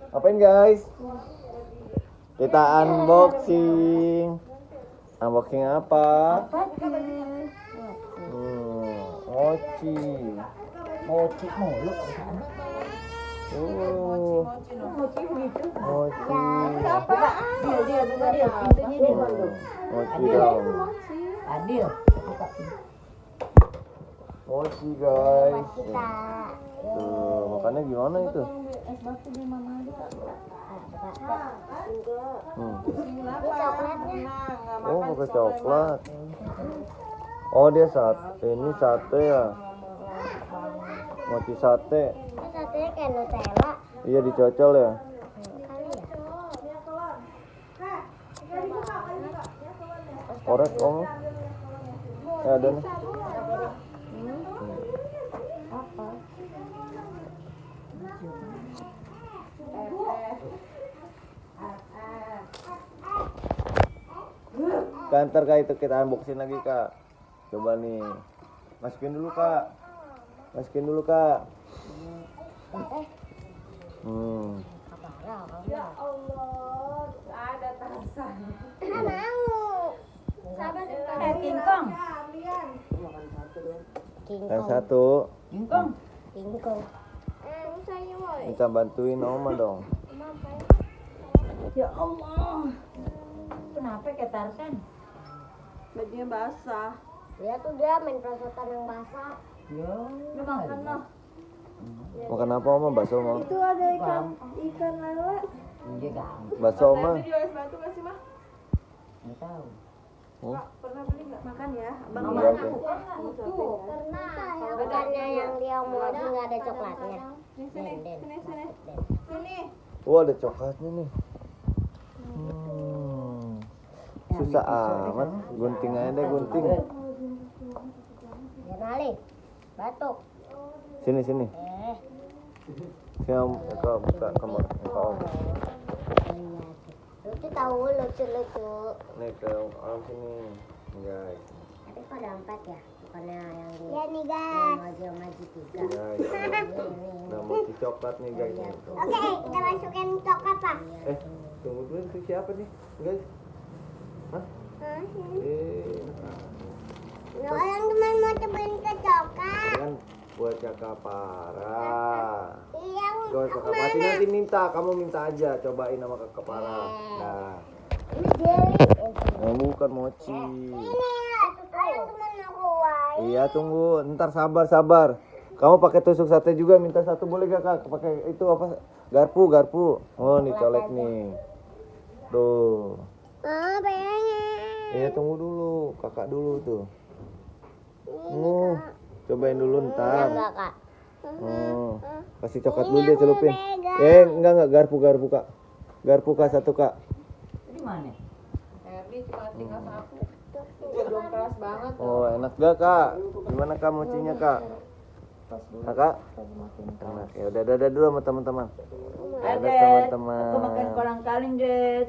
Apain guys? Kita unboxing. Unboxing apa? Mochi. Mochi mulu. Mochi. Dia. Pintunya dia. Mochi dong. Adil. Mochi guys. Tuh, makannya gimana itu? Es batu di mama aja Kak. Ini coklatnya. Oh, pakai coklat. Oh, dia ini sate ya. Mochi sate. Ini satunya kayak Nutella. Iya, dicocol ya. Korek om. Ada nih. Kantor kak itu kita unboxing lagi kak. Coba nih. Masukin dulu kak. Ya Allah, ada Tarzan. Mau. Sabar King Kong. Yang satu. King Kong. Tingkong. Saya woi. Minta bantuin oma dong. Ya Allah. Kenapa kayak Tarzan? Bajunya basah. Dia tuh dia main perosotan yang basah. Ya, Lu makan noh. Makan apa oma? Bakso oma. Itu ada ikan lele. dia gampang. Bakso oma. Itu jual es batu gak sih mah? Nggak tahu. Kak, pernah beli nggak makan ya? Abang Iya, makan. oke. Pernah. Bukannya yang dia mau nggak ada coklatnya. Sini. Sini. Wah, ada coklatnya nih. Susah amat. Gunting aja deh, gunting. Janali. Batuk. Sini. Sini om, Eka buka kamar. Eka om. Lucu tahu, lucu. Nih ke om sini. Guys. Tapi kok ada 4 ya? Bukannya yang di. Ya nih guys. Maju 3. Guys. Nah, mochi coklat nih guys. Oke, kita masukin coklat pak. Tunggu dulu, itu siapa nih guys? Hah? Orang cuma mau cobain ke coklat. Kan buat Kakak Parah. Iya, Gak usah Kakak nanti minta, kamu minta aja cobain sama Kakak Parah. Nah, ini jelly. bukan mochi. Ini orang cuma mau Iya tunggu, ntar sabar. Kamu pakai tusuk sate juga, minta satu boleh gak kak? Pakai itu apa? Garpu. Oh nih colek nih. Tuh. Oh, pengen. Iya tunggu dulu, kakak dulu tuh. Cobain dulu ntar. Enggak kak. Kasih coklat dulu dia celupin. Enggak garpu kak. Garpu kak satu kak. Di mana? Herdi cuma tinggal satu. Itu belum keras banget. Oh enak gak kak? Gimana kak mochinya kak? Kakak? Enak ya udah dulu sama teman-teman. Ada teman-teman. Aku makan kolang kaling, Jet.